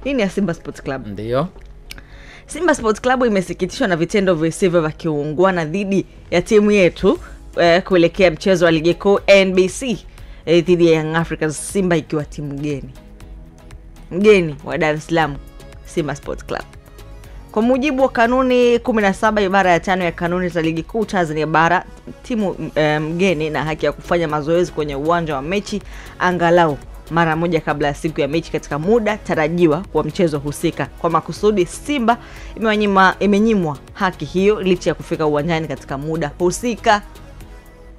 Hii ni ya Simba Sports Club. Ndio. Simba Sports Club imesikitishwa na vitendo visivyo vya kiungwana dhidi ya timu yetu kuelekea mchezo wa ligi kuu NBC dhidi ya Young Africans, Simba ikiwa timu mgeni wa Dar es Salaam, Simba Sports Club. Kwa mujibu wa kanuni 17 ibara ya 5 ya kanuni za ligi kuu Tanzania bara, timu mgeni na haki ya kufanya mazoezi kwenye uwanja wa mechi angalau mara moja kabla ya siku ya mechi katika muda tarajiwa kwa mchezo husika. Kwa makusudi, Simba imenyimwa haki hiyo licha ya kufika uwanjani katika muda husika.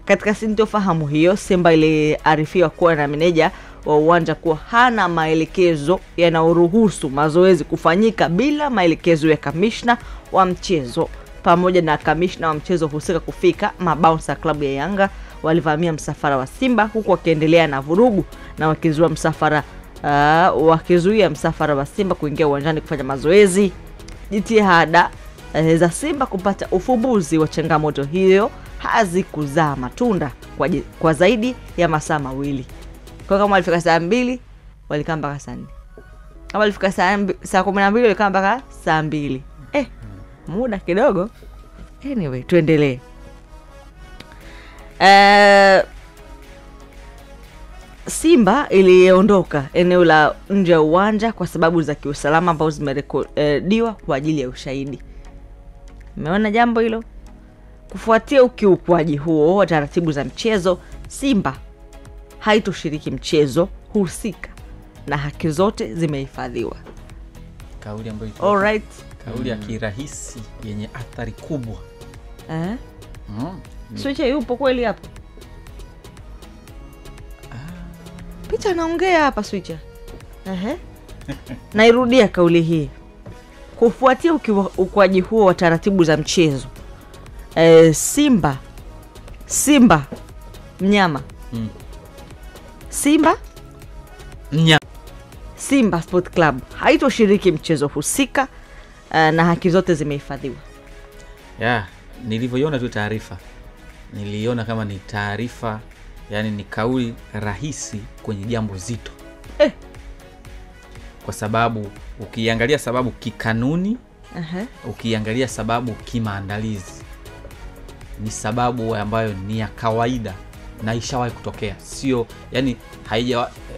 Katika sintofahamu hiyo, Simba iliarifiwa kuwa na meneja wa uwanja kuwa hana maelekezo yanayoruhusu mazoezi kufanyika bila maelekezo ya kamishna wa mchezo. Pamoja na kamishna wa mchezo husika kufika, mabouncer klabu ya Yanga walivamia msafara wa Simba huku wakiendelea na vurugu na wakizuia msafara wa Simba kuingia uwanjani kufanya mazoezi. Jitihada za Simba kupata ufumbuzi wa changamoto hiyo hazikuzaa matunda kwa zaidi ya masaa mawili. Kwa kama walifika saa 2 walikaa mpaka saa 4. Kama walifika saa 12 walikaa mpaka saa 2. Muda kidogo. Anyway, tuendelee. Simba iliondoka eneo la nje ya uwanja kwa sababu za kiusalama ambazo zimerekodiwa kwa ajili ya ushahidi. Umeona jambo hilo? Kufuatia ukiukwaji huo wa taratibu za mchezo, Simba haitoshiriki mchezo husika na haki zote zimehifadhiwa. Kauli ambayo alright, kauli ya kirahisi yenye athari kubwa. Switcha yupo kweli hapo? Picha naongea hapa Switcha. Nairudia kauli hii. Kufuatia ukiukwaji huo wa taratibu za mchezo, Simba mnyama. Simba Sport Club haitoshiriki mchezo husika na haki zote zimehifadhiwa. Nilivyoiona tu taarifa, niliona kama ni taarifa, yani ni kauli rahisi kwenye jambo zito. Kwa sababu ukiangalia sababu kikanuni, ukiangalia sababu kimaandalizi, ni sababu ambayo ni ya kawaida na ishawahi kutokea. Sio yani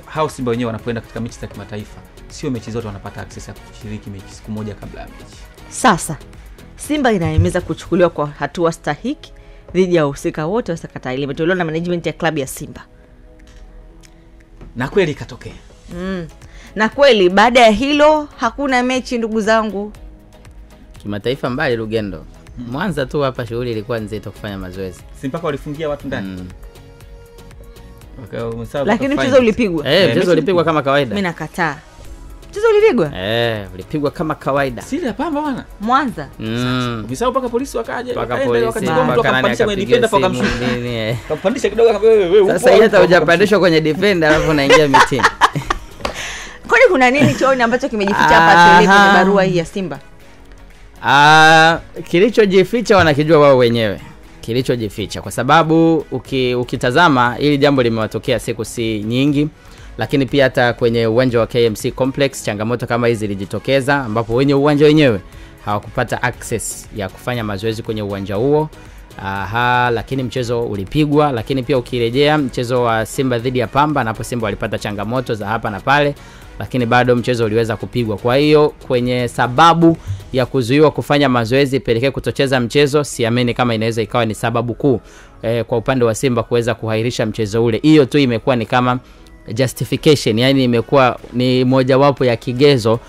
hao Simba wenyewe wanapoenda katika mechi za kimataifa, sio mechi zote wanapata access ya kushiriki mechi siku moja kabla ya mechi. Sasa Simba inahimiza kuchukuliwa kwa hatua stahiki dhidi ya wahusika wote wa sakata ile. Imetolewa na management ya klabu ya Simba. Na kweli ikatokea. Na kweli baada ya hilo hakuna mechi, ndugu zangu. Kimataifa mbali Lugendo. Mwanza tu hapa shughuli ilikuwa nzito kufanya mazoezi. Simba walifungia watu ndani. Lakini mchezo ulipigwa. Mchezo ulipigwa kama kawaida. Mimi nakataa. Mchezo ulipigwa? Ulipigwa kama kawaida. Siri ya Pamba bwana. Mwanza. Ukisahau paka polisi wakaja. Wakapandisha kwenye defender kwa nini. Kapandisha kidogo kama wewe upo. Sasa hata hujapandishwa kwenye defender alafu unaingia mitini. Kwani kuna nini chooni ambacho kimejificha hapa kwenye barua hii ya Simba? Kilichojificha wanakijua wao wenyewe. Kilichojificha kwa sababu ukitazama ili jambo limewatokea siku si nyingi, lakini pia hata kwenye uwanja wa KMC Complex changamoto kama hizi zilijitokeza, ambapo wenye uwanja wenyewe hawakupata access ya kufanya mazoezi kwenye uwanja huo. Lakini mchezo ulipigwa. Lakini pia ukirejea mchezo wa Simba dhidi ya Pamba, napo Simba walipata changamoto za hapa na pale, lakini bado mchezo uliweza kupigwa. Kwa hiyo kwenye sababu ya kuzuiwa kufanya mazoezi pelekea kutocheza mchezo, siamini kama inaweza ikawa ni sababu kuu kwa upande wa Simba kuweza kuhairisha mchezo ule. Hiyo tu imekuwa ni kama justification, yani imekuwa ni mojawapo ya kigezo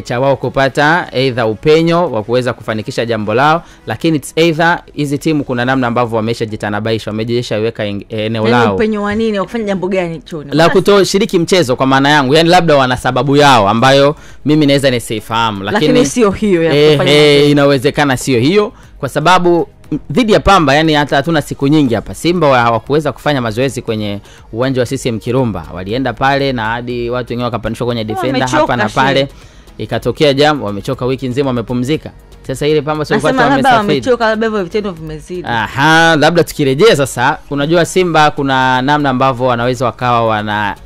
cha wao kupata either upenyo wa kuweza kufanikisha jambo lao. Lakini it's either hizi timu kuna namna ambavyo wameshajitanabaisha, wamejishaweka eneo lao. Upenyo wa nini? Wakufanya jambo gani choni? La kutoshiriki mchezo kwa maana yangu, yani labda wana sababu yao ambayo mimi naweza nisifahamu, lakini sio hiyo ya kufanya inawezekana sio hiyo, kwa sababu dhidi ya Pamba yani hata hatuna siku nyingi hapa Simba hawakuweza kufanya mazoezi kwenye uwanja wa CCM Kirumba. Walienda pale na hadi watu wengine wakapandishwa kwenye defender hapa na pale. Ikatokea jambo, wamechoka wiki nzima wamepumzika. Sasa ile Pamba sio kwa sababu wamechoka, labda hivyo vitendo vimezidi. Labda tukirejea sasa, unajua Simba kuna namna ambavyo wanaweza wakawa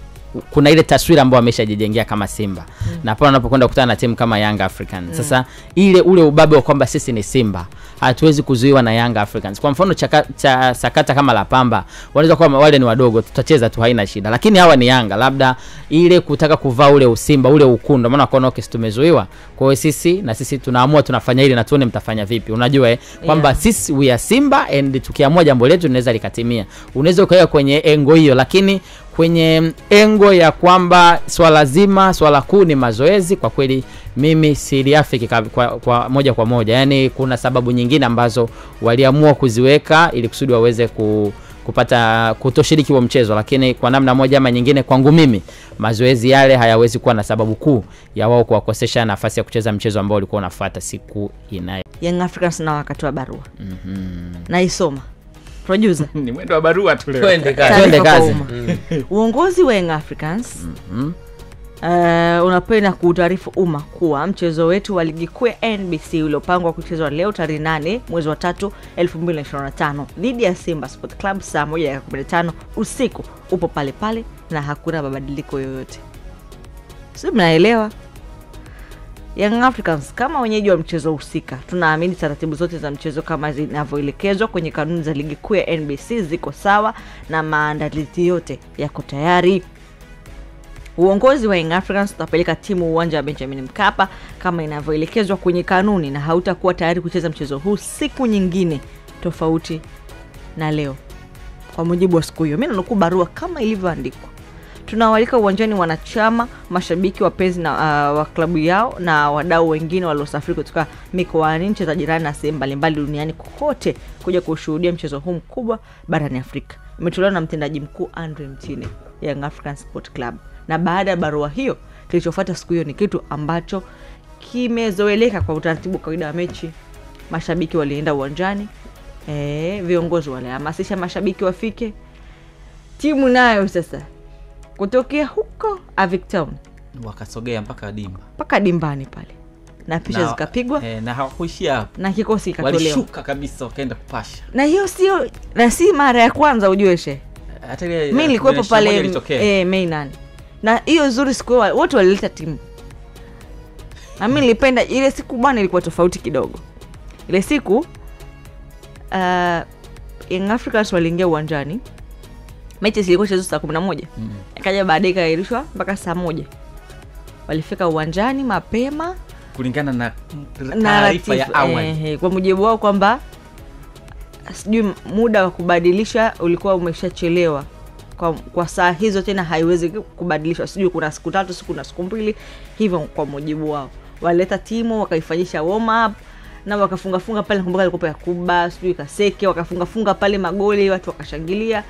kuna ile taswira ambayo ameshajijengea kama Simba. Na pale unapokwenda kukutana na timu kama Young Africans, sasa ule ubabe wa kwamba sisi ni Simba hatuwezi kuzuiwa na Young Africans. Kwa mfano sakata kama la Pamba, wanaweza kuwa wale ni wadogo, tutacheza tu haina shida, lakini hawa ni Yanga, labda ile kutaka kuvaa ule usimba, ule ukundo, maana wakaona okay tumezuiwa, kwa hiyo sisi tunaamua tunafanya ile na tuone mtafanya vipi. Unajua kwamba sisi we are Simba and tukiamua jambo letu linaweza likatimia. Unaweza ukaweka kwenye engo hiyo, lakini kwenye engo ya kwamba swala kuu ni mazoezi, kwa kweli mimi siliafiki kwa moja kwa moja. Yani kuna sababu nyingine ambazo waliamua kuziweka ili kusudi waweze kupata kutoshiriki wa mchezo, lakini kwa namna moja ama nyingine kwangu mimi mazoezi yale hayawezi kuwa na sababu kuu ya wao kuwakosesha nafasi ya kucheza mchezo ambao ulikuwa unafuata siku inayo. Young Africans na wakatoa barua. Naisoma. Producer. Ni mwendo wa barua tu leo. Twende kazi. Uongozi wa Young Africans unapenda kuutaarifu umma kuwa mchezo wetu wa ligi kuu ya NBC uliopangwa kuchezwa leo tarehe 8 mwezi wa 3 2025 dhidi ya Simba Sport Club saa 1:15 usiku upo pale pale na hakuna mabadiliko yoyote. Sio, mnaelewa? Young Africans kama wenyeji wa mchezo husika, tunaamini taratibu zote za mchezo kama zinavyoelekezwa kwenye kanuni za ligi kuu ya NBC ziko sawa na maandalizi yote yako tayari. Uongozi wa Young Africans utapeleka timu uwanja wa Benjamin Mkapa kama inavyoelekezwa kwenye kanuni na hautakuwa tayari kucheza mchezo huu siku nyingine tofauti na leo. Kwa mujibu wa siku hiyo, mimi nanukuu barua kama ilivyoandikwa. Tunawalika uwanjani wanachama, mashabiki, wapenzi na wa klabu yao na wadau wengine waliosafiri kutoka mikoani, nchi za jirani na sehemu mbalimbali duniani kote kuja kushuhudia mchezo huu mkubwa barani Afrika. Imetolewa na mtendaji mkuu Andre Mtine, Young Africans Sport Club. Na baada ya barua hiyo, kilichofuata siku hiyo ni kitu ambacho kimezoeleka kwa utaratibu kawaida wa mechi. Mashabiki walienda uwanjani, viongozi walihamasisha mashabiki wafike. Timu nayo sasa kutokea huko Avic Town wakasogea mpaka dimbani pale. Na picha zikapigwa na hawakuishia hapo. Na kikosi kikatolewa. Walishuka kabisa wakaenda kupasha. Na hiyo si mara ya kwanza ujueshe. Hata ile mimi nilikuwepo pale Mei 8. Na hiyo nzuri siku wote walileta timu. Na mimi nilipenda ile siku bwana, ilikuwa tofauti kidogo. Ile siku Young Africans waliingia uwanjani. Mechi ilikuwa chezo saa 11. Ikaja baadaye kairishwa mpaka saa 1. Walifika uwanjani mapema kulingana na taarifa ya awali. Kwa mujibu wao kwamba sijui muda wa kubadilisha ulikuwa umeshachelewa. Kwa saa hizo tena haiwezi kubadilishwa. Sijui kuna siku 3, siku na siku 2. Hivyo kwa mujibu wao. Walileta timu, wakaifanyisha warm up na wakafunga pale, kumbuka ilikuwa ya Kuba, sijui Kaseke, wakafunga pale magoli, watu wakashangilia.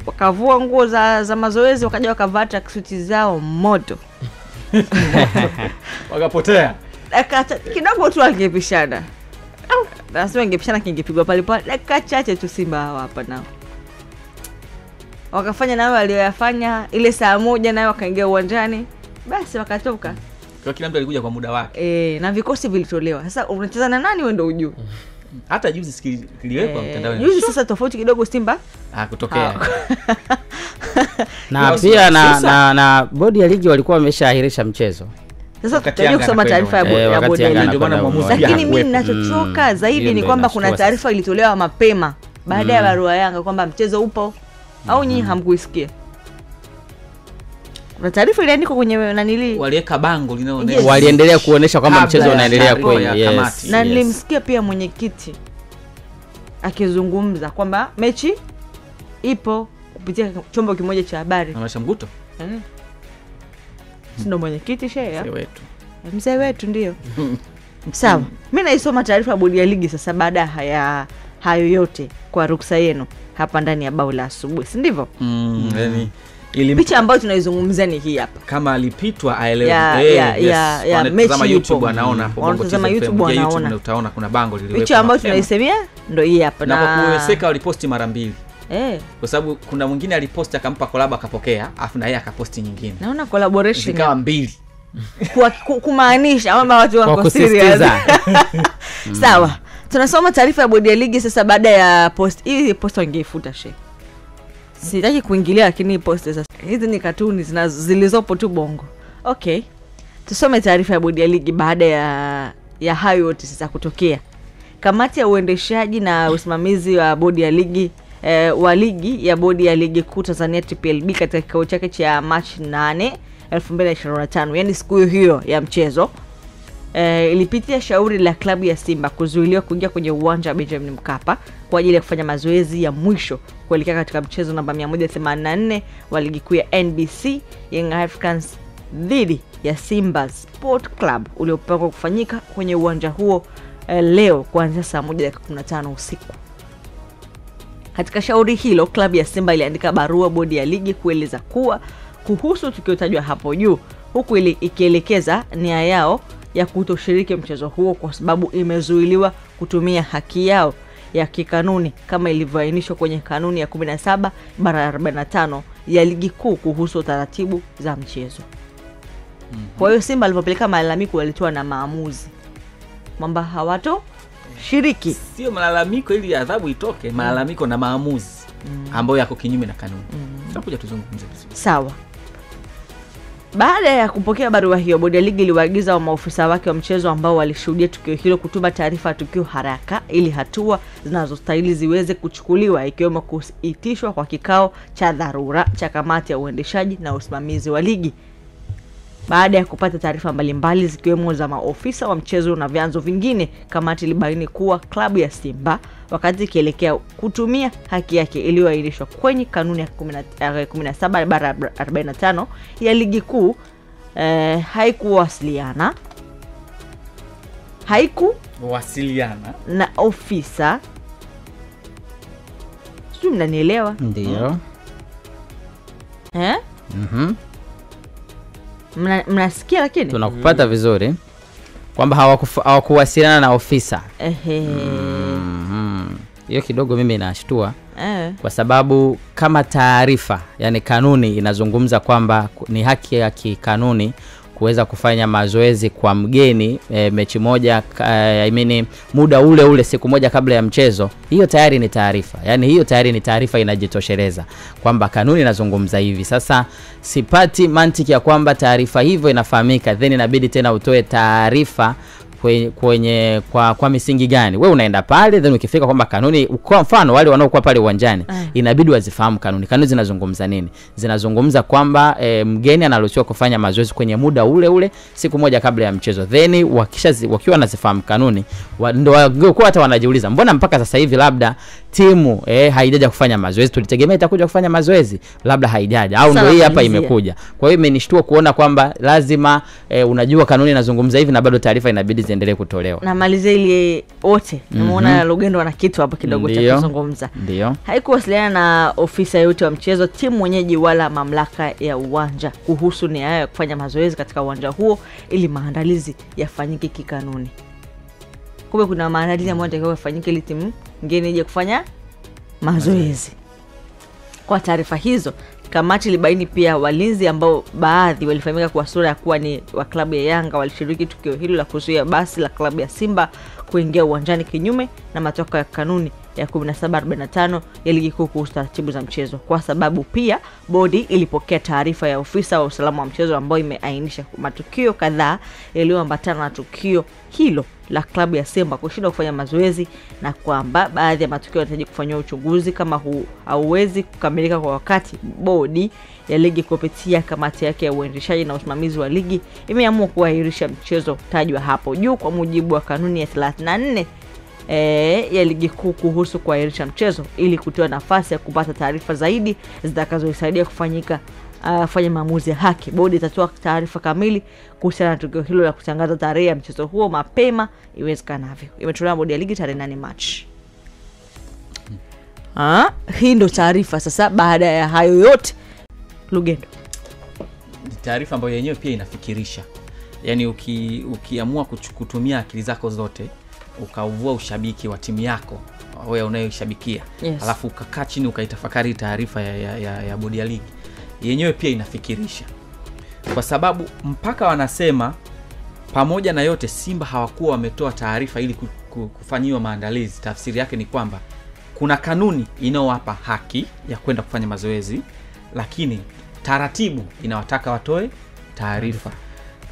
Wakavua nguo za mazoezi, wakaja wakavaa tracksuit zao moto. Wakapotea. Kidogo tu angepishana. Nasema angepishana kingepigwa pale pale. Dakika chache tu Simba hapa nao wakafanya nao walioyafanya. Ile saa 1 nayo wakaingia uwanjani, basi wakatoka. Kwa kila mtu alikuja kwa muda wake. Na vikosi vilitolewa. Sasa unacheza na nani wewe ndio ujue? Hata juzi sikiliwekwa mtandaoni. Juzi sasa tofauti kidogo Simba kutokea. Na pia na bodi ya ligi walikuwa wameshaahirisha mchezo. Sasa tutajua kusoma taarifa ya bodi ya ligi, ndio maana mwamuzi. Lakini mimi ninachochoka zaidi ni kwamba kuna taarifa ilitolewa mapema baada ya barua Yanga kwamba mchezo upo. Au nyinyi hamkuisikia? Kuna taarifa iliandikwa kwenye nanili, waliweka bango linaoonyesha, waliendelea kuonesha kwamba mchezo unaendelea kwenye na nilimsikia pia mwenyekiti akizungumza kwamba mechi ipo kupitia chombo kimoja cha habari. Anasha Mguto. Ndio mwenyekiti shehe mzee wetu ndio. Sawa, mimi naisoma taarifa ya bodi ya ligi sasa baada ya hayo yote kwa ruksa yenu hapa ndani ya Bao la Asubuhi, si ndivyo? Picha ambayo tunaizungumzia ni hii hapa. Kama alipitwa aelewe. Mechi YouTube anaona hapo. Wanatazama YouTube wanaona. Utaona kuna bango liliwekwa. Picha ambayo tunaisemea ndio hii hapa. Na kwa kuweseka waliposti mara 2. Kwa sababu kuna mwingine aliposti akampa collab akapokea, afu na yeye akaposti nyingine. Naona collaboration zikawa 2. Kwa kumaanisha kwamba watu wako serious. Sawa. Tunasoma taarifa ya bodi ya ligi sasa baada ya post. Hii post wangeifuta Sitaki kuingilia, lakini poste sasa hizi ni katuni zilizopo tu Bongo. Okay, tusome taarifa ya bodi ya ligi baada ya hayo yote sasa kutokea. Kamati ya uendeshaji na usimamizi wa bodi ya ligi wa ligi ya bodi ya ligi kuu Tanzania TPLB katika kikao chake cha March 8, 2025, yani siku hiyo ya mchezo, ilipitia shauri la klabu ya Simba kuzuiliwa kuingia kwenye uwanja wa Benjamin Mkapa kwa ajili ya kufanya mazoezi ya mwisho kuelekea katika mchezo namba 184 wa ligi kuu ya NBC Young Africans dhidi ya Simba Sport Club uliopangwa kufanyika kwenye uwanja huo leo kuanzia saa 1:15 usiku. Katika shauri hilo, klabu ya Simba iliandika barua bodi ya ligi kueleza kuwa kuhusu tukiotajwa hapo juu, huku ikielekeza nia yao ya kutoshiriki mchezo huo kwa sababu imezuiliwa kutumia haki yao ya kikanuni kama ilivyoainishwa kwenye kanuni ya 17/45 ya ligi kuu kuhusu taratibu za mchezo. Kwa hiyo Simba alipopeleka malalamiko walitoa na maamuzi kwamba hawato shiriki. Sio malalamiko ili adhabu itoke, malalamiko na maamuzi ambayo yako kinyume na kanuni. Tutakuja tuzungumze vizuri. Sawa. Baada ya kupokea barua hiyo, bodi ya ligi iliwaagiza wa maofisa wake wa mchezo ambao walishuhudia tukio hilo kutuma taarifa ya tukio haraka ili hatua zinazostahili ziweze kuchukuliwa, ikiwemo kuitishwa kwa kikao cha dharura cha kamati ya uendeshaji na usimamizi wa ligi. Baada ya kupata taarifa mbalimbali zikiwemo za maofisa wa mchezo na vyanzo vingine, kamati ilibaini kuwa klabu ya Simba wakati ikielekea kutumia haki yake iliyoainishwa kwenye kanuni ya 17/45 ya ligi kuu haikuwasiliana na ofisa. Sio, mnanielewa? Ndio. Mnasikia lakini? Tunakupata vizuri kwamba hawakuwasiliana na ofisa. Hiyo kidogo mimi inashtua. Kwa sababu kama taarifa, yani kanuni inazungumza kwamba ni haki ya kikanuni kuweza kufanya mazoezi kwa mgeni mechi moja, muda ule siku moja kabla ya mchezo. Hiyo tayari ni taarifa. Yani hiyo tayari ni taarifa inajitosheleza kwamba kanuni inazungumza hivi. Sasa sipati mantiki ya kwamba taarifa hivyo inafahamika then inabidi tena utoe taarifa kwa misingi gani? Wewe unaenda pale then ukifika kwamba kanuni, kwa mfano wale wanaokuwa pale uwanjani inabidi wazifahamu kanuni. Kanuni zinazungumza nini? Zinazungumza kwamba mgeni anaruhusiwa kufanya mazoezi kwenye muda ule siku moja kabla ya mchezo. Then wakiwa wanazifahamu kanuni, ndio wangekuwa hata wanajiuliza mbona mpaka sasa hivi labda timu haijaja kufanya mazoezi, tulitegemea itakuja kufanya mazoezi, labda haijaja au ndio hii hapa imekuja. Kwa hiyo imenishtua kuona kwamba lazima unajua kanuni inazungumza hivi na bado taarifa inabidi ziendelee kutolewa. Na malize ile wote namuona Lugendo ana kitu hapa kidogo cha kuzungumza. Ndio. Haikuwasiliana na ofisa yote wa mchezo, timu mwenyeji wala mamlaka ya uwanja kuhusu nia ya kufanya mazoezi katika uwanja huo ili maandalizi yafanyike kikanuni. Kumbe kuna maandalizi ambayo yanatakiwa yafanyike ili timu ngeni ije kufanya mazoezi. Kwa taarifa hizo, kamati ilibaini pia walinzi ambao baadhi walifahamika kwa sura ya kuwa ni wa klabu ya Yanga walishiriki tukio hilo la kuzuia basi la klabu ya Simba kuingia uwanjani kinyume na matokeo ya kanuni ya 17/45 ya ligi kuu kuhusu taratibu za mchezo. Kwa sababu pia bodi ilipokea taarifa ya ofisa wa usalama wa mchezo ambao imeainisha matukio kadhaa yaliyoambatana na tukio hilo la klabu ya Simba kushindwa kufanya mazoezi, na kwamba baadhi ya matukio yanahitaji kufanywa uchunguzi kama hauwezi kukamilika kwa wakati. Bodi ya ligi kupitia kamati yake ya uendeshaji na usimamizi wa ligi imeamua kuahirisha mchezo tajwa hapo juu kwa mujibu wa kanuni ya 34 ya ligi kuu kuhusu kuahirisha mchezo ili kutoa nafasi ya kupata taarifa zaidi zitakazosaidia fanya maamuzi ya haki. Bodi itatoa taarifa kamili kuhusiana na tukio hilo la kutangaza tarehe ya mchezo huo mapema iwezekanavyo. Imetolewa bodi ya ligi tarehe 8 Machi. Hii ndio taarifa sasa baada ya hayo yote. Lugendo, taarifa ambayo yenyewe pia inafikirisha. Yaani ukiamua kutumia akili zako zote ukauvua ushabiki wa timu yako wewe unayoshabikia, alafu ukakaa chini ukaitafakari taarifa ya bodi ya ligi, yenyewe pia inafikirisha. Kwa sababu mpaka wanasema pamoja na yote Simba hawakuwa wametoa taarifa ili kufanyiwa maandalizi. Tafsiri yake ni kwamba kuna kanuni inayowapa haki ya kwenda kufanya mazoezi, lakini taratibu inawataka watoe taarifa.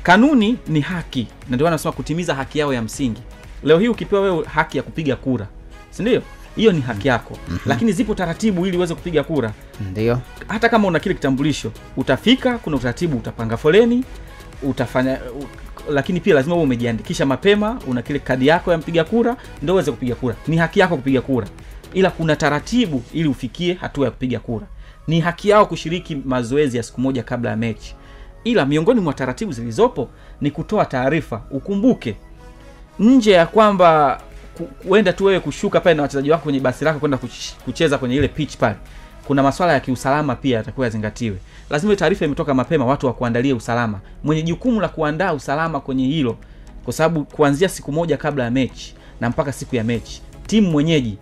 Kanuni ni haki, na ndio wanasema kutimiza haki yao ya msingi. Leo hii ukipewa wewe haki ya kupiga kura, si ndio? Hiyo ni haki yako. Lakini zipo taratibu ili uweze kupiga kura. Ndio. Hata kama una kile kitambulisho, utafika, kuna utaratibu, utapanga foleni, utafanya lakini pia lazima uwe umejiandikisha mapema, una kile kadi yako ya mpiga kura ndio uweze kupiga kura. Ni haki yako kupiga kura. Ila kuna taratibu ili ufikie hatua ya kupiga kura. Ni haki yao kushiriki mazoezi ya siku moja kabla ya mechi. Ila miongoni mwa taratibu zilizopo ni kutoa taarifa. Ukumbuke, nje ya kwamba uenda tu wewe kushuka pale na wachezaji wako kwenye basi lako kwenda kucheza kwenye ile pitch pale, kuna masuala ya kiusalama pia yatakuwa yazingatiwe. Lazima taarifa imetoka mapema, watu wa kuandalia usalama. Mwenye jukumu la kuandaa usalama kwenye hilo, kwa sababu kuanzia siku moja kabla ya mechi na mpaka siku ya mechi, timu mwenyeji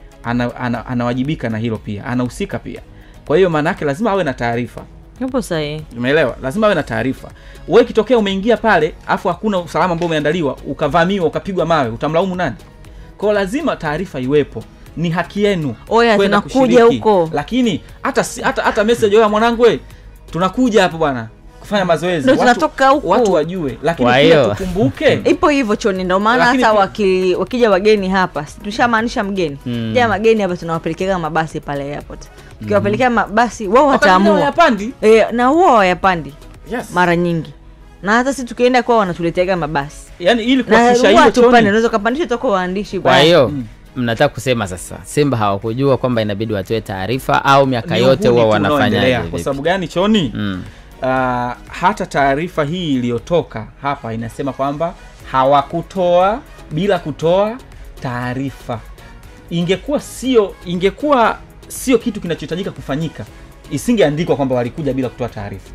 anawajibika na hilo pia, anahusika pia. Kwa hiyo maana yake lazima awe na taarifa. Hapo sahihi. Umeelewa? Lazima awe na taarifa. Wewe kitokea umeingia pale, afu hakuna usalama ambao umeandaliwa, ukavamiwa, ukapigwa mawe, utamlaumu nani? Kwa lazima taarifa iwepo. Ni haki yenu kwenda kushiriki huko. Lakini hata message ya mwanangu, wewe tunakuja hapo bwana kufanya mazoezi, watu wajue. Lakini pia tukumbuke ipo hivyo choni, ndio maana hata wakija wageni hapa, tushamaanisha mgeni. Ya mageni hapa tunawapelekea mabasi pale airport. Ukiwapelekea mabasi wao wataamua. Na huwa hayapandi. Yes. Mara nyingi. Na hata sisi tukienda kwao wanatuletea mabasi. Yaani ili kuhakikisha hiyo choni. Unaweza kupandisha toka waandishi kwa hiyo mnataka kusema sasa Simba hawakujua kwamba inabidi watoe taarifa au miaka yote huwa wanafanya hivi? Kwa sababu gani choni? Hata taarifa hii iliyotoka hapa inasema kwamba hawakutoa bila kutoa taarifa. Ingekuwa sio kitu kinachohitajika kufanyika, isingeandikwa kwamba walikuja bila kutoa taarifa.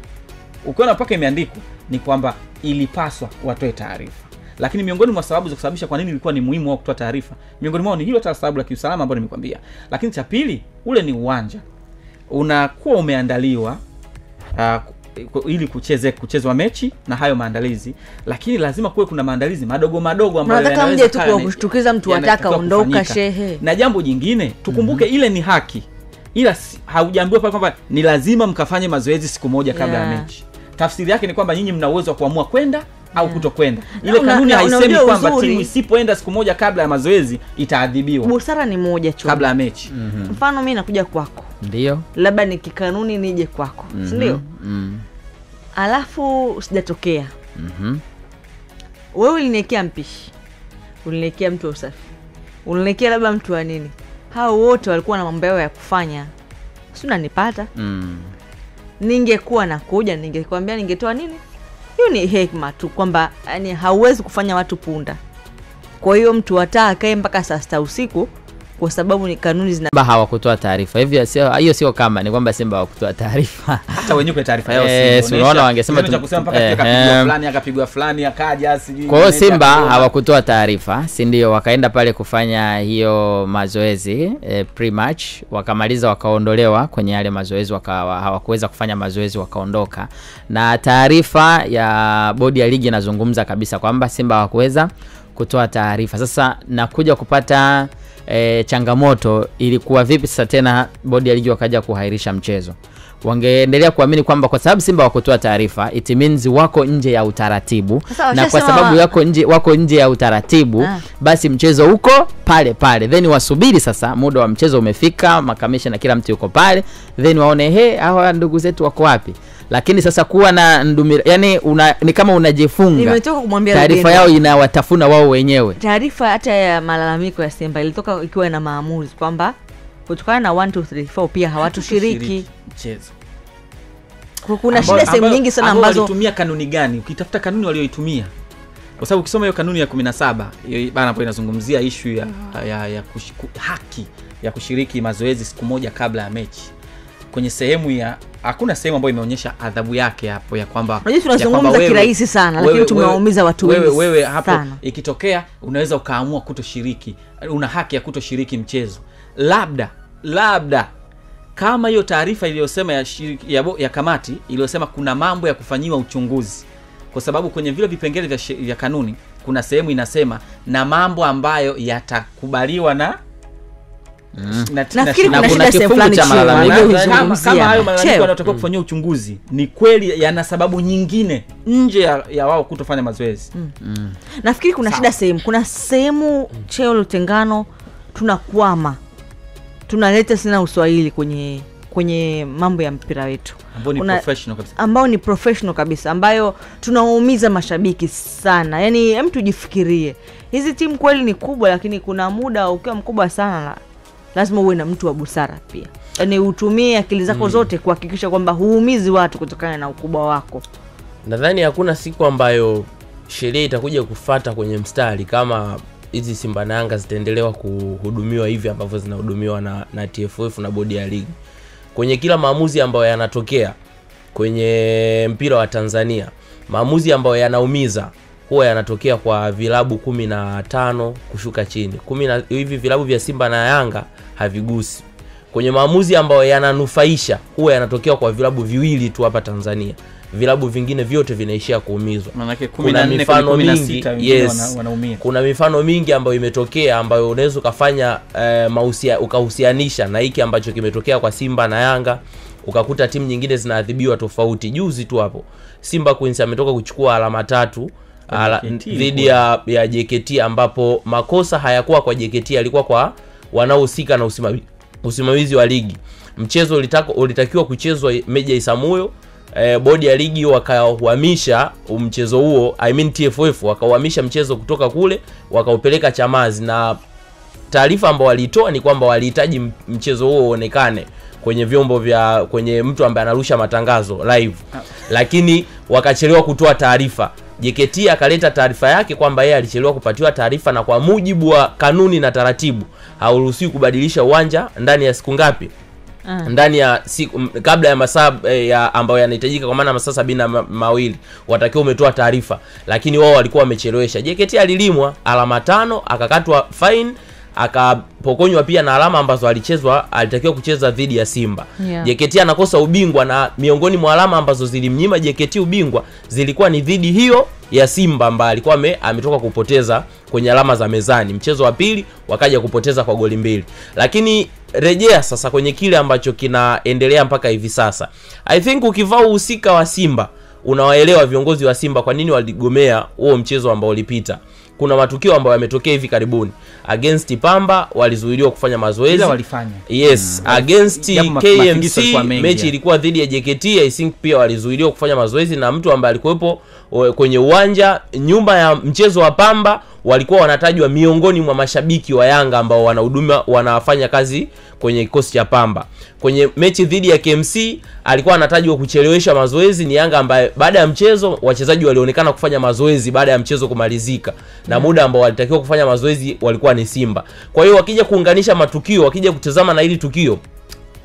Ukiona mpaka imeandikwa ni kwamba ilipaswa watoe taarifa. Lakini miongoni mwa sababu za kusababisha kwa nini ilikuwa ni muhimu wao kutoa taarifa, miongoni mwao ni hilo sababu la kiusalama ambayo nimekwambia. Lakini cha pili, ule ni uwanja unakuwa umeandaliwa ili kuchezwa mechi na hayo maandalizi, lakini lazima kuwe kuna maandalizi madogo ambayo yanaweza tu kushtukiza mtu ataka ondoka shehe. Na jambo jingine tukumbuke, ile ni haki, ila haujaambiwa pale kwamba ni lazima mkafanye mazoezi siku moja kabla ya mechi. Tafsiri yake ni kwamba nyinyi mna uwezo wa kuamua kwenda au kutokwenda. Ile kanuni haisemi kwamba timu isipoenda siku moja kabla ya mazoezi itaadhibiwa. Busara ni moja tu kabla ya mechi. Mfano mimi nakuja kwako. Ndio. Labda ni kikanuni nije kwako. Si ndio? Alafu sijatokea. Wewe uliniwekea mpishi. Uliniwekea mtu wa usafi. Uliniwekea labda mtu wa nini? Hao wote walikuwa na mambo yao ya kufanya. Si unanipata? Ningekuwa nakuja, ningekwambia ningetoa nini? Hiyo ni hekima tu kwamba yani hauwezi kufanya watu punda. Kwa hiyo mtu atakaye mpaka saa 6 usiku kwa sababu ni kanuni zina hawakutoa taarifa. Hiyo sio kama ni kwamba Simba hawakutoa taarifa. Hata wenyewe kwa taarifa yao si unaona wangesema kusema mpaka akapigwa fulani akapigwa fulani akaja sijui. Kwa hiyo Simba hawakutoa taarifa, si ndio? Wakaenda pale kufanya hiyo mazoezi pre-match, wakamaliza wakaondolewa kwenye yale mazoezi, hawakuweza kufanya mazoezi wakaondoka. Na taarifa ya bodi ya ligi inazungumza kabisa kwamba Simba hawakuweza kutoa taarifa. Sasa nakuja kupata changamoto, ilikuwa vipi sasa tena bodi ya ligi wakaja kuhairisha mchezo? Wangeendelea kuamini kwamba kwa sababu Simba wakutoa taarifa it means wako nje ya utaratibu, na kwa sababu wako nje ya utaratibu basi mchezo uko pale pale, then wasubiri sasa muda wa mchezo umefika, makamishna na kila mtu yuko pale, then waone hawa ndugu zetu wako wapi. Lakini sasa kuwa na ndumira, yani ni kama unajifunga. Nimetoka kumwambia taarifa yao inawatafuna wao wenyewe. Taarifa hata ya malalamiko ya Simba ilitoka ikiwa na maamuzi kwamba kutokana na 1 2 3 4 pia hawatushiriki mchezo. Kuna shida sehemu nyingi sana ambazo walitumia kanuni gani? Ukitafuta kanuni walioitumia, kwa sababu ukisoma hiyo kanuni ya 17 hiyo bana hapo inazungumzia issue ya haki ya kushiriki mazoezi siku moja kabla ya mechi. Kwenye sehemu ya hakuna sehemu ambayo imeonyesha adhabu yake hapo ya kwamba unajua tunazungumza kirahisi sana, lakini tumewaumiza watu wengi. Wewe hapo ikitokea unaweza ukaamua kutoshiriki, una haki ya kutoshiriki mchezo. Labda kama hiyo taarifa iliyosema ya kamati iliyosema kuna mambo ya kufanyiwa uchunguzi, kwa sababu kwenye vile vipengele vya kanuni kuna sehemu inasema na mambo ambayo yatakubaliwa Nafikiri kuna shida sehemu fulani cha malalamiko. Kama hayo malalamiko yanatakiwa kufanywa uchunguzi, ni kweli yana sababu nyingine nje ya wao kutofanya mazoezi. Nafikiri kuna shida sehemu. Kuna sehemu Cheo Lutengano tunakwama. Tunaleta sana uswahili kwenye mambo ya mpira wetu. Ambao ni professional kabisa. Ambayo tunaumiza mashabiki sana. Yaani mtu jifikirie. Hizi timu kweli ni kubwa, lakini kuna muda ukiwa mkubwa sana lazima uwe na mtu wa busara pia. Yaani utumie akili zako zote kuhakikisha kwamba huumizi watu kutokana na ukubwa wako. Nadhani hakuna siku ambayo sheria itakuja kufuata kwenye mstari kama hizi Simba na Yanga zitaendelewa kuhudumiwa hivi ambavyo zinahudumiwa na TFF na bodi ya ligi. Kwenye kila maamuzi ambayo yanatokea kwenye mpira wa Tanzania, maamuzi ambayo yanaumiza huwa yanatokea kwa vilabu 15 kushuka chini. Hivi vilabu vya Simba na Yanga havigusi. Kwenye maamuzi ambayo yananufaisha huwa yanatokea kwa vilabu viwili tu hapa Tanzania. Vilabu vingine vyote vinaishia kuumizwa. Manake 16 wanaumia. Kuna mifano mingi ambayo imetokea ambayo unaweza kufanya ukahusianisha na hiki ambacho kimetokea kwa Simba na Yanga, ukakuta timu nyingine zinaadhibiwa tofauti. Juzi tu hapo Simba Queens ametoka kuchukua alama 3 dhidi ya JKT, ambapo makosa hayakuwa kwa JKT, yalikuwa kwa wanaohusika na usimamizi wa ligi. Mchezo ulitakiwa kuchezwa Meja Isamuyo. Bodi ya ligi wakauhamisha mchezo huo, TFF wakauhamisha mchezo kutoka kule wakaupeleka Chamazi, na taarifa ambayo walitoa ni kwamba walihitaji mchezo huo uonekane kwenye vyombo kwenye mtu ambaye anarusha matangazo live, lakini wakachelewa kutoa taarifa. JKT akaleta taarifa yake kwamba yeye alichelewa kupatiwa taarifa, na kwa mujibu wa kanuni na taratibu hauruhusiwi kubadilisha uwanja ndani ya siku ngapi? Ndani ya siku kabla ya masaa ambayo yanahitajika, kwa maana masaa 72 watakiwa umetoa taarifa, lakini wao walikuwa wamechelewesha. JKT alilimwa alama 5, akakatwa fine, akapokonywa pia na alama ambazo alitakiwa kucheza dhidi ya Simba. JKT anakosa ubingwa, na miongoni mwa alama ambazo zilimnyima JKT ubingwa zilikuwa ni dhidi hiyo ya Simba ambaye alikuwa ametoka kupoteza kwenye alama za mezani. Mchezo wa pili wakaja kupoteza kwa goli 2. Lakini rejea sasa kwenye kile ambacho kinaendelea mpaka hivi sasa. I think ukivaa uhusika wa Simba unawaelewa viongozi wa Simba kwa nini waligomea huo mchezo ambao ulipita. Kuna matukio ambayo yametokea hivi karibuni. Against Pamba walizuiliwa kufanya mazoezi. Yes, against KMC mechi ilikuwa dhidi ya JKT, I think pia walizuiliwa kufanya mazoezi, na mtu ambaye alikuwepo kwenye uwanja nyumba ya mchezo wa Pamba walikuwa wanatajwa miongoni mwa mashabiki wa Yanga ambao wanafanya kazi kwenye kikosi cha Pamba. Kwenye mechi dhidi ya KMC alikuwa anatajwa kuchelewesha mazoezi, ni Yanga ambaye baada ya mchezo wachezaji walionekana kufanya mazoezi baada ya mchezo kumalizika, na muda ambao walitakiwa kufanya mazoezi walikuwa ni Simba. Kwa hiyo wakija kuunganisha matukio, wakija kutazama na hili tukio,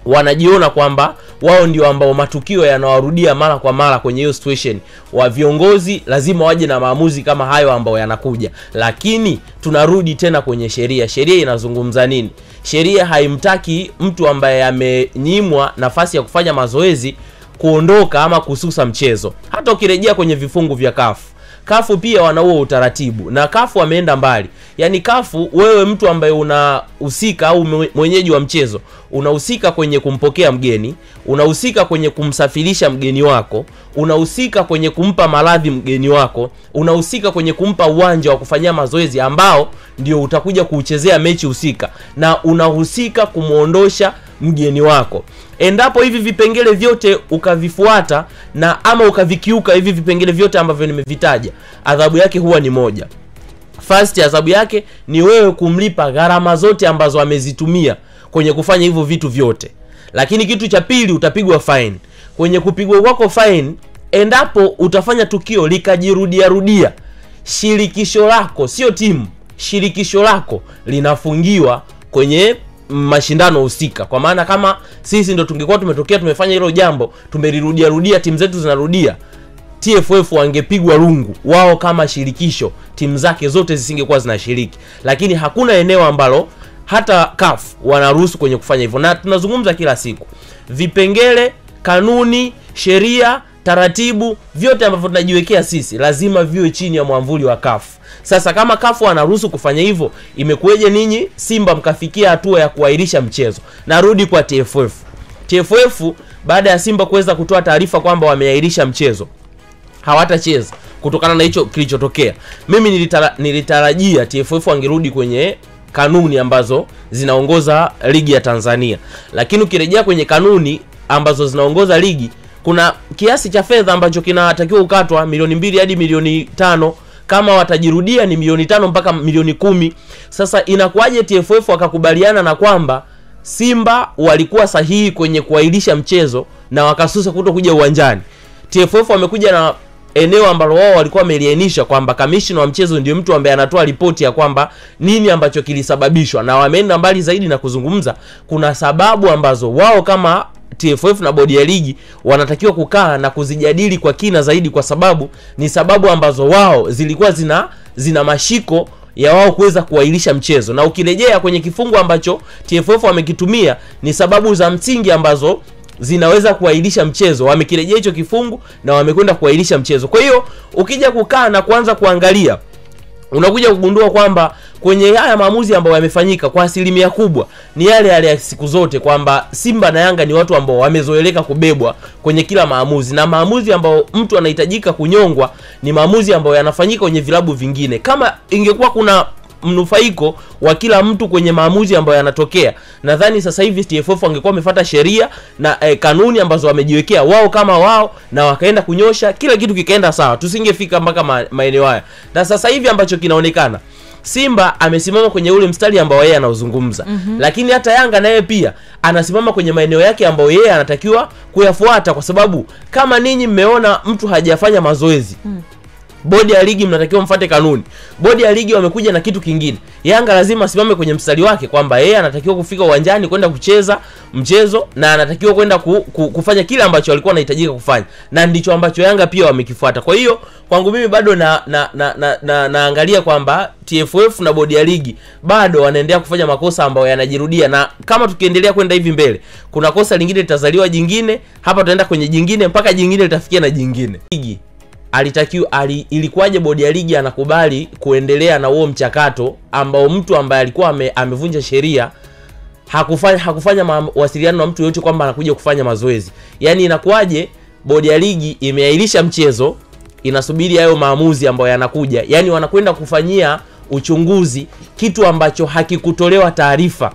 wanajiona kwamba wao ndio ambao matukio yanawarudia mara kwa mara kwenye hiyo situation. Wa viongozi lazima waje na maamuzi kama hayo ambao yanakuja. Lakini tunarudi tena kwenye sheria. Sheria inazungumza nini? Sheria haimtaki mtu ambaye amenyimwa nafasi ya kufanya mazoezi kuondoka ama kususa mchezo. Hata ukirejea kwenye vifungu vya Kafu pia wanauo utaratibu, na Kafu wameenda mbali. Yaani Kafu, wewe mtu ambaye unahusika au mwenyeji wa mchezo, unahusika kwenye kumpokea mgeni, unahusika kwenye kumsafirisha mgeni wako, unahusika kwenye kumpa maradhi mgeni wako, unahusika kwenye kumpa uwanja wa kufanyia mazoezi ambao ndio utakuja kuuchezea mechi husika, na unahusika kumuondosha mgeni wako. Endapo hivi vipengele vyote ukavifuata na ama ukavikiuka hivi vipengele vyote ambavyo nimevitaja, adhabu yake huwa ni moja. First, adhabu yake ni wewe kumlipa gharama zote ambazo amezitumia kwenye kufanya hivyo vitu vyote. Lakini kitu cha pili, utapigwa fine. Kwenye kupigwa kwako fine, endapo utafanya tukio likajirudia, shirikisho lako, sio timu, shirikisho lako linafungiwa kwenye mashindano husika. Kwa maana kama sisi ndo tungekuwa tumetokea tumefanya hilo jambo, tumelirudia timu zetu zinarudia, TFF wangepigwa rungu wao kama shirikisho, timu zake zote zisingekuwa zinashiriki. Lakini hakuna eneo ambalo hata CAF wanaruhusu kwenye kufanya hivyo. Na tunazungumza kila siku vipengele, kanuni, sheria taratibu, vyote ambavyo tunajiwekea sisi lazima viwe chini ya mwamvuli wa CAF. Sasa kama CAF anaruhusu kufanya hivyo, imekueje ninyi Simba mkafikia hatua ya kuahirisha mchezo? Narudi kwa TFF. TFF baada ya Simba kuweza kutoa taarifa kwamba wameahirisha mchezo, hawatacheza kutokana na hicho kilichotokea, mimi nilitarajia TFF wangerudi kwenye kanuni ambazo zinaongoza ligi ya Tanzania. Lakini ukirejea kwenye kanuni ambazo zinaongoza ligi, kuna kiasi cha fedha ambacho kinatakiwa ukatwa milioni 2 hadi milioni 5. Kama watajirudia ni milioni 5 mpaka milioni 10. Sasa inakuwaje TFF wakakubaliana na kwamba Simba walikuwa sahihi kwenye kuahirisha mchezo na wakasusa kutokuja uwanjani? TFF wamekuja na eneo ambalo wao walikuwa wameliainisha kwamba kamishna wa mchezo ndio mtu ambaye anatoa ripoti ya kwamba nini ambacho kilisababishwa, na wameenda mbali zaidi na kuzungumza kuna sababu ambazo wao kama TFF na bodi ya ligi wanatakiwa kukaa na kuzijadili kwa kina zaidi, kwa sababu ni sababu ambazo wao zilikuwa zina mashiko ya wao kuweza kuahirisha mchezo. Na ukirejea kwenye kifungu ambacho TFF wamekitumia, ni sababu za msingi ambazo zinaweza kuahirisha mchezo, wamekirejea hicho kifungu na wamekwenda kuahirisha mchezo. Kwa hiyo ukija kukaa na kuanza kuangalia, unakuja kugundua kwamba kwenye haya maamuzi ambayo yamefanyika kwa asilimia kubwa ni yale ya siku zote, kwamba Simba na Yanga ni watu ambao wamezoeleka kubebwa kwenye kila maamuzi, na maamuzi ambao mtu anahitajika kunyongwa ni maamuzi ambayo yanafanyika kwenye vilabu vingine. Kama ingekuwa kuna mnufaiko wa kila mtu kwenye maamuzi ambayo yanatokea, nadhani sasa hivi TFF wangekuwa wamefuata sheria na kanuni ambazo wamejiwekea wao kama wao, na wakaenda kunyosha kila kitu kikaenda sawa, tusingefika mpaka maeneo haya. Na sasa hivi ambacho kinaonekana, Simba amesimama kwenye ule mstari ambao yeye anauzungumza. Lakini hata Yanga naye pia anasimama kwenye maeneo yake ambayo yeye anatakiwa kuyafuata, kwa sababu kama ninyi mmeona mtu hajafanya mazoezi, bodi ya ligi mnatakiwa mfuate kanuni. Bodi ya ligi wamekuja na kitu kingine. Yanga lazima asimame kwenye mstari wake kwamba yeye anatakiwa kufika uwanjani kwenda kucheza mchezo, na anatakiwa kwenda kufanya kile ambacho alikuwa anahitajika kufanya, na ndicho ambacho Yanga pia wamekifuata. Kwa hiyo kwangu mimi bado naangalia kwamba TFF na bodi ya ligi bado wanaendelea kufanya makosa ambayo yanajirudia, na kama tukiendelea kwenda hivi mbele, kuna kosa lingine litazaliwa jingine, hapa tutaenda kwenye jingine mpaka jingine litafikia na jingine. Ligi ilikuwaje bodi ya ligi anakubali kuendelea na huo mchakato ambao mtu ambaye alikuwa amevunja sheria hakufanya mawasiliano na mtu yote kwamba anakuja kufanya mazoezi? Yani inakuwaje bodi ya ligi imeahirisha mchezo, inasubiri hayo maamuzi ambayo yanakuja, yani wanakwenda kufanyia uchunguzi kitu ambacho hakikutolewa taarifa?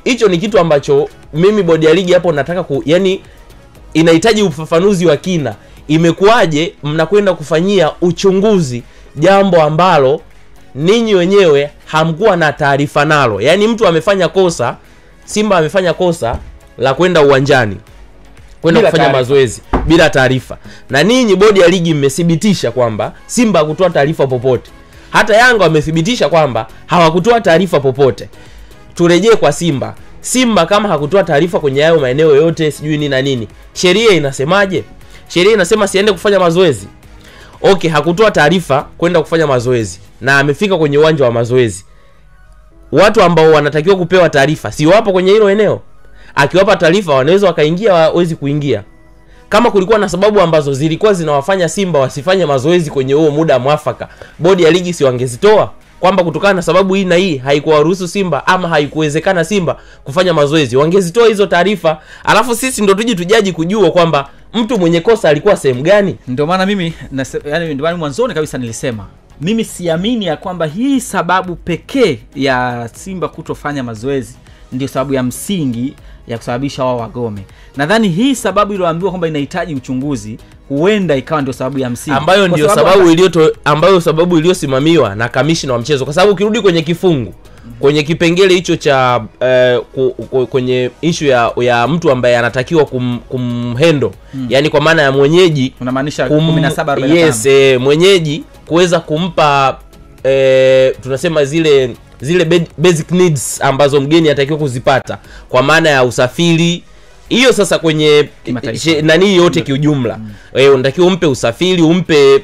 Hicho ni kitu ambacho mimi bodi ya ligi hapo nataka yani inahitaji ufafanuzi wa kina. Imekuwaje mnakwenda kufanyia uchunguzi jambo ambalo ninyi wenyewe hamkuwa na taarifa nalo? Yani mtu amefanya kosa, Simba amefanya kosa la kwenda uwanjani kwenda kufanya mazoezi bila taarifa, na ninyi bodi ya ligi mmethibitisha kwamba Simba hakutoa taarifa popote. Hata Yanga wamethibitisha kwamba hawakutoa taarifa popote. Turejee kwa Simba. Simba kama hakutoa taarifa kwenye hayo maeneo yote sijui nini na nini, sheria inasemaje? Sheria inasema siende kufanya mazoezi. Okay, hakutoa taarifa kwenda kufanya mazoezi na amefika kwenye uwanja wa mazoezi. Watu ambao wanatakiwa kupewa taarifa si wapo kwenye hilo eneo? Akiwapa taarifa wanaweza wakaingia, wawezi kuingia. Kama kulikuwa na sababu ambazo zilikuwa zinawafanya Simba wasifanye mazoezi kwenye huo muda mwafaka, bodi ya ligi si wangezitoa? Kwamba kutokana na sababu hii na hii haikuwaruhusu Simba ama haikuwezekana Simba kufanya mazoezi, wangezitoa hizo taarifa, alafu sisi ndo tujaji kujua kwamba mtu mwenye kosa alikuwa sehemu gani. Ndio maana mimi yani ndio maana mwanzoni kabisa nilisema mimi siamini ya kwamba hii sababu pekee ya Simba kutofanya mazoezi ndio sababu ya msingi ya kusababisha wao wagome. Nadhani hii sababu iliyoambiwa kwamba inahitaji uchunguzi huenda ikawa ndio sababu ya msingi, ambayo ndio sababu iliyosimamiwa na kamishna wa mchezo. Kwa sababu ukirudi kwenye kifungu, kwenye kipengele hicho cha kwenye issue ya mtu ambaye anatakiwa kumhendo, yani kwa maana ya mwenyeji, unamaanisha 1745. Yes, mwenyeji kuweza kumpa tunasema zile basic needs ambazo mgeni anatakiwa kuzipata kwa maana ya usafiri. Hiyo sasa kwenye nani yote kiujumla, unatakiwa umpe usafiri, umpe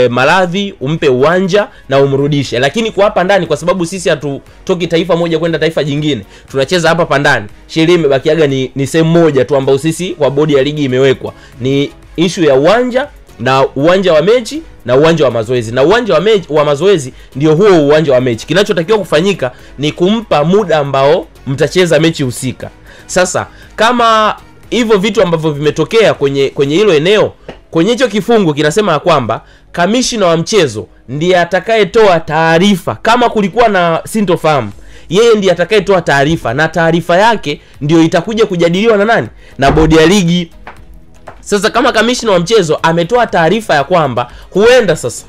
maradhi, umpe uwanja na umrudishe. Lakini kwa hapa ndani, kwa sababu sisi hatutoki taifa moja kwenda taifa jingine, tunacheza hapa ndani, sheria imebakiaga ni sehemu moja tu ambayo sisi kwa bodi ya ligi imewekwa, ni issue ya uwanja na uwanja wa mechi na uwanja wa mazoezi. Na uwanja wa mazoezi ndio huo uwanja wa mechi. Kinachotakiwa kufanyika ni kumpa muda ambao mtacheza mechi husika. Sasa kama hivyo vitu ambavyo vimetokea kwenye hilo eneo, kwenye hicho kifungu kinasema ya kwamba kamishna wa mchezo ndiye atakayetoa taarifa kama kulikuwa na sintofahamu. Yeye ndiye atakayetoa taarifa, na taarifa yake ndio itakuja kujadiliwa na nani? Na bodi ya ligi. Sasa kama kamishna wa mchezo ametoa taarifa ya kwamba huenda sasa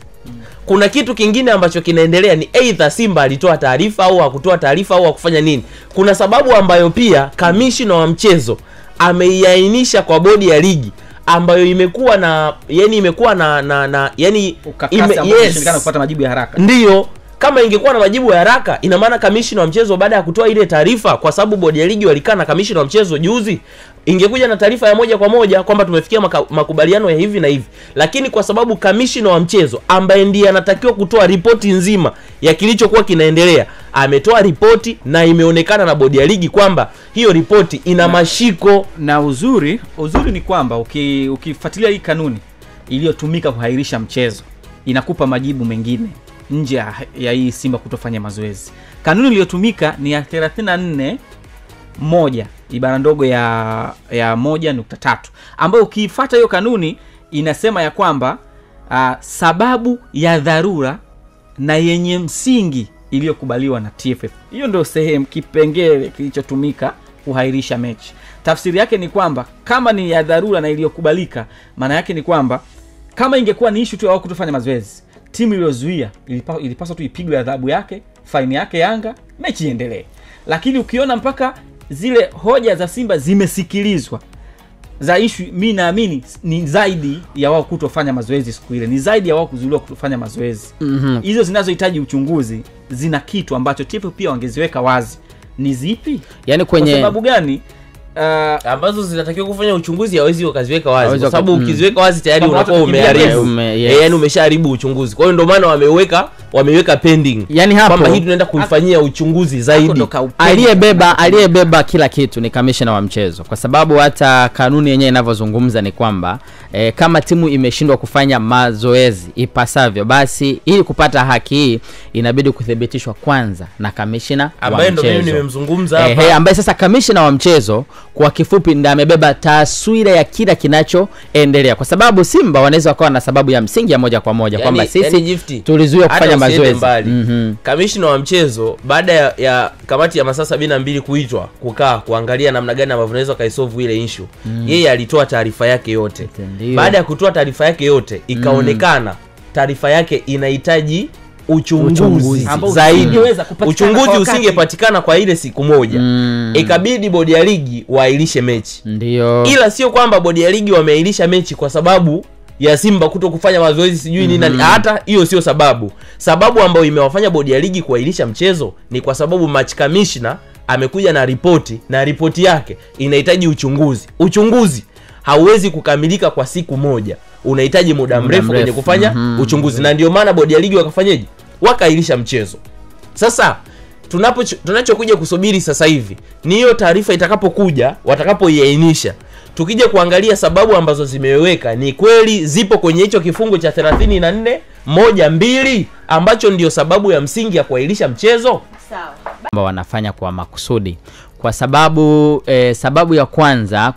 kuna kitu kingine ambacho kinaendelea, ni either Simba alitoa taarifa au hakutoa taarifa au hakufanya nini. Kuna sababu ambayo pia kamishna wa mchezo ameiainisha kwa bodi ya ligi, ambayo imekuwa na ukakasi kupata majibu ya haraka. Ndio, kama ingekuwa na majibu ya haraka, ina maana kamishna wa mchezo baada ya kutoa ile taarifa, kwa sababu bodi ya ligi walikaa na kamishna wa mchezo juzi, ingekuja na taarifa ya moja kwa moja kwamba tumefikia makubaliano ya hivi na hivi. Lakini kwa sababu kamishna wa mchezo ambaye ndiye anatakiwa kutoa ripoti nzima ya kilichokuwa kinaendelea, ametoa ripoti na imeonekana na bodi ya ligi kwamba hiyo ripoti ina mashiko. Na uzuri ni kwamba ukifuatilia hii kanuni iliyotumika kuhairisha mchezo inakupa majibu mengine nje ya hii Simba kutofanya mazoezi. Kanuni iliyotumika ni ya 34(1) ibara ndogo ya 1.3, ambayo ukifuata hiyo kanuni inasema ya kwamba sababu ya dharura na yenye msingi iliyokubaliwa na TFF. Hiyo ndio sehemu kipengele kilichotumika kuhairisha mechi. Tafsiri yake ni kwamba kama ni ya dharura na iliyokubalika, maana yake ni kwamba kama ingekuwa ni issue tu ya kutofanya mazoezi, timu iliyozuia ilipaswa tu ipigwe adhabu yake, faini yake Yanga, mechi iendelee. Lakini ukiona mpaka zile hoja za Simba zimesikilizwa za issue, mimi naamini ni zaidi ya wao kutofanya mazoezi siku ile, ni zaidi ya wao kuzuiliwa kutofanya mazoezi. Hizo zinazohitaji uchunguzi zina kitu ambacho TFF pia wangeziweka wazi. Ni zipi? Yaani kwenye kwa sababu gani ambazo zinatakiwa kufanya uchunguzi hawezi wakaziweka wazi, kwa sababu ukiziweka wazi tayari unakuwa umeharibu. Yaani umeshaharibu uchunguzi. Kwa hiyo ndio maana wameweka pending. Yaani hapo kwamba hii tunaenda kuifanyia uchunguzi zaidi. Aliyebeba kila kitu ni kamishna wa mchezo, kwa sababu hata kanuni yenyewe inavyozungumza ni kwamba kama timu imeshindwa kufanya mazoezi ipasavyo, basi ili kupata haki hii inabidi kuthibitishwa kwanza na kamishna wa mchezo, ambaye ndio mimi nimemzungumza hapa, ambaye sasa kamishna wa mchezo kwa kifupi ndiye amebeba taswira ya kila kinachoendelea, kwa sababu Simba wanaweza wakawa na sababu ya msingi ya moja kwa moja kwamba sisi tulizuia kufanya mazoezi. Kamishna wa mchezo baada ya kamati ya masaa 72 kuitwa kukaa kuangalia namna gani ambavyo unaweza kaisolve ile issue, yeye alitoa taarifa yake yote. Baada ya kutoa taarifa yake yote ikaonekana taarifa yake inahitaji uchunguzi zaidi. Uchunguzi usingepatikana kwa ile siku moja. Ikabidi bodi ya ligi waahirishe mechi. Ndio. Ila sio kwamba bodi ya ligi wameahirisha mechi kwa sababu ya Simba kuto kufanya mazoezi sijui nini. Hata hiyo sio sababu. Sababu ambayo imewafanya bodi ya ligi kuahirisha mchezo ni kwa sababu match commissioner amekuja na ripoti, na ripoti yake inahitaji uchunguzi. Uchunguzi hauwezi kukamilika kwa siku moja. Unahitaji muda mrefu kwenye kufanya uchunguzi, na ndio maana bodi ya ligi wakafanyaje? Wakaahirisha mchezo. Sasa tunachokuja kusubiri sasa hivi ni hiyo taarifa itakapokuja, watakapoiainisha. Tukija kuangalia sababu ambazo zimeweka ni kweli zipo kwenye hicho kifungu cha 34(1)(2) ambacho ndio sababu ya msingi ya kuahirisha mchezo. Sawa. Wanafanya kwa makusudi. Kwa sababu sababu ya kwanza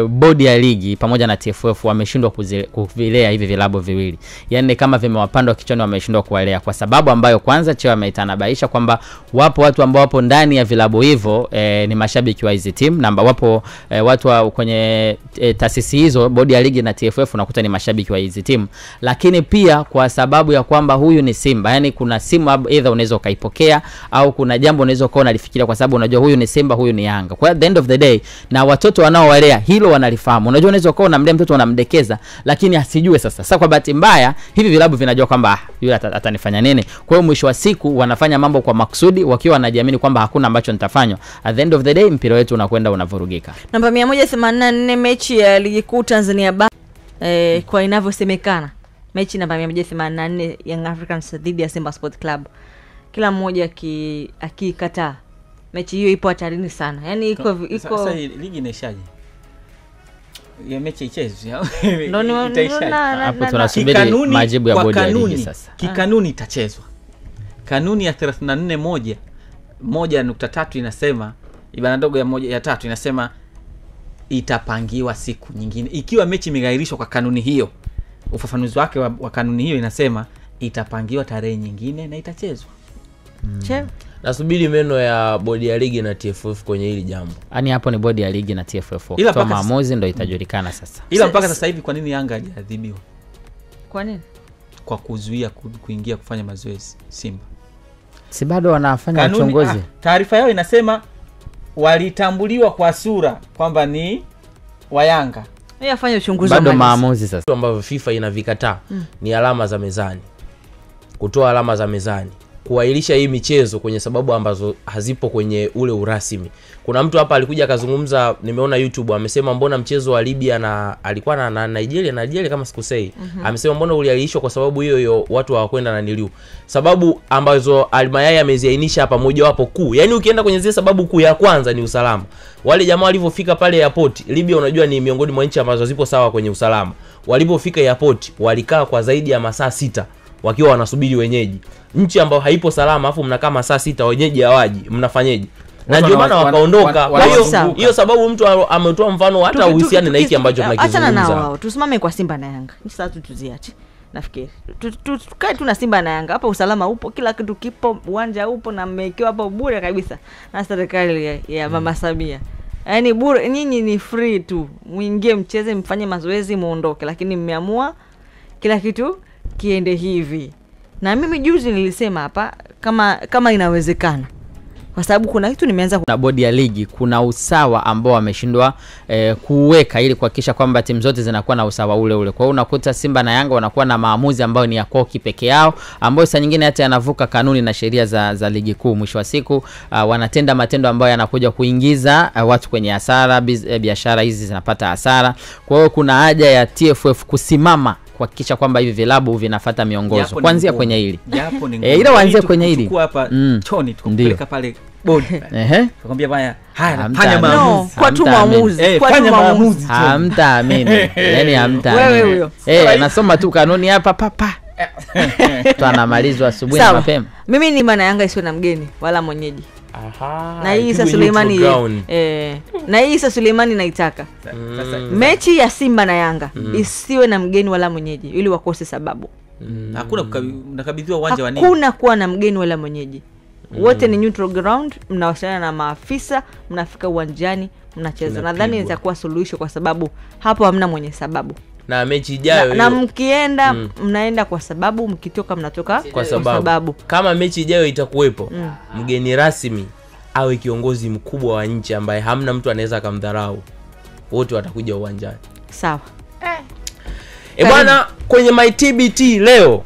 bodi ya ligi pamoja na TFF wameshindwa kuvilea hivi vilabu viwili. Yaani kama vimewapanda kichwani wameshindwa kuwalea, kwa sababu ambayo kwanza Chewa ametanabaisha kwamba wapo watu ambao wapo ndani ya vilabu hivyo ni mashabiki wa hizi timu, na wapo watu kwenye taasisi hizo, bodi ya ligi na TFF, unakuta ni mashabiki wa hizi timu. Lakini pia kwa sababu ya kwamba huyu ni Simba, yani kuna simu either unaweza kaipokea au kuna jambo unaweza kuona lifikiria, kwa sababu unajua huyu ni Simba, huyu ni Yanga. Kwa at the end of the day, na watoto wanaowalea hilo wanalifahamu. Unajua unaweza kuona unamlea mtoto unamdekeza, lakini asijue sasa kwa bahati mbaya hivi vilabu vinajua kwamba yule atanifanya nini. Kwa hiyo mwisho wa siku wanafanya mambo kwa makusudi wakiwa wanajiamini kwamba hakuna ambacho nitafanywa. At the end of the day mpira wetu unakwenda unavurugika. Namba 184 mechi ya ligi kuu Tanzania Bara, kwa inavyosemekana mechi namba 184 Young Africans dhidi ya Simba Sport Club, kila mmoja akikataa mechi hiyo ipo hatarini sana. Yaani iko sasa ligi inaishaje? ya mechi ichezwe. Hapo tunasubiri majibu ya bodi ya ligi sasa. Kikanuni itachezwa. Kanuni ya 34.1.3 inasema, ibara ndogo ya 1 inasema itapangiwa siku nyingine. Ikiwa mechi imegairishwa kwa kanuni hiyo, ufafanuzi wake wa kanuni hiyo inasema itapangiwa tarehe nyingine na itachezwa. Nasubiri meno ya bodi ya ligi na TFF kwenye hili jambo. Yaani hapo ni bodi ya ligi na TFF. Kwa maamuzi ndio itajulikana sasa. Ila mpaka sasa hivi kwa nini Yanga hajaadhibiwa? Kwa nini? Kwa kuzuia kuingia kufanya mazoezi Simba. Si bado wanafanya uchunguzi. Taarifa yao inasema walitambuliwa kwa sura kwamba ni wa Yanga. Yeye afanye uchunguzi bado maamuzi sasa. Ambavyo FIFA inavikataa ni alama za mezani. Kutoa alama za mezani. Kuahirisha hii michezo kwenye sababu ambazo hazipo kwenye ule urasmi. Kuna mtu hapa alikuja akazungumza, nimeona YouTube, amesema mbona mchezo wa Libya na alikuwa na Nigeria kama sikusei. Amesema mbona uliahirishwa kwa sababu hiyo watu hawakwenda na niliu. Sababu ambazo Almayai ameziainisha hapa moja wapo kuu. Yaani ukienda kwenye zile sababu kuu, ya kwanza ni usalama. Wale jamaa walipofika pale airport, Libya unajua ni miongoni mwa nchi ambazo zipo sawa kwenye usalama. Walipofika airport walikaa kwa zaidi ya masaa 6 wakiwa wanasubiri wenyeji. Nchi ambayo haipo salama afu mnakaa masaa 6 wenyeji hawaji, mnafanyeje? Na ndio maana wakaondoka. Kwa hiyo sababu mtu ametoa mfano hata uhusiano na hiki ambacho tunakizungumza. Acha na wao. Tusimame kwa Simba na Yanga. Sasa tuziache. Nafikiri. Tukae tu na Simba na Yanga. Hapa usalama upo, kila kitu kipo, uwanja upo na mmekiwa hapo bure kabisa. Na serikali ya Mama Samia. Yaani bure, nyinyi ni free tu. Muingie mcheze, mfanye mazoezi, muondoke, lakini mmeamua kila kitu kiende hivi. Na mimi juzi nilisema hapa kama inawezekana. Kwa sababu kuna kitu nimeanza na bodi ya ligi, kuna usawa ambao wameshindwa kuweka ili kuhakikisha kwamba timu zote zinakuwa na usawa ule. Kwa hiyo unakuta Simba na Yanga wanakuwa na maamuzi ambayo ni ya kwao kipekee yao, ambayo saa nyingine hata yanavuka kanuni na sheria za ligi kuu. Mwisho wa siku wanatenda matendo ambayo yanakuja kuingiza watu kwenye hasara, biashara hizi zinapata hasara. Kwa hiyo kuna haja ya TFF kusimama kuhakikisha kwamba hivi vilabu vinafuata miongozo kuanzia kwenye hili. Ile waanze kwenye hili. Chukua hapa choni tukupeleka pale bodi. Tukwambia baya, haya fanya maamuzi. Kwa tu maamuzi. Fanya maamuzi. Hamtaamini. Yaani hamtaamini. Wewe huyo. Nasoma tu kanuni hapa papa. Tunamalizwa asubuhi na mapema. Mimi ni maana Yanga isiwe na mgeni wala mwenyeji. Na hii Isa Suleimani na hii Isa Suleimani naitaka. Mechi ya Simba na Yanga isiwe na mgeni wala mwenyeji ili wakose sababu. Hakuna mnakabidhiwa uwanja wa nini? Hakuna kuwa na mgeni wala mwenyeji. Wote ni neutral ground, mnawasiliana na maafisa, mnafika uwanjani, mnacheza. Nadhani itakuwa suluhisho kwa sababu hapo hamna mwenye sababu. Na mechi ijayo na mkienda mnaenda kwa sababu, mkitoka mnatoka kwa sababu. Kama mechi ijayo itakuwepo mgeni rasmi awe kiongozi mkubwa wa nchi ambaye hamna mtu anaweza kumdharau, wote watakuja uwanjani. Sawa. Bwana, kwenye My TBT leo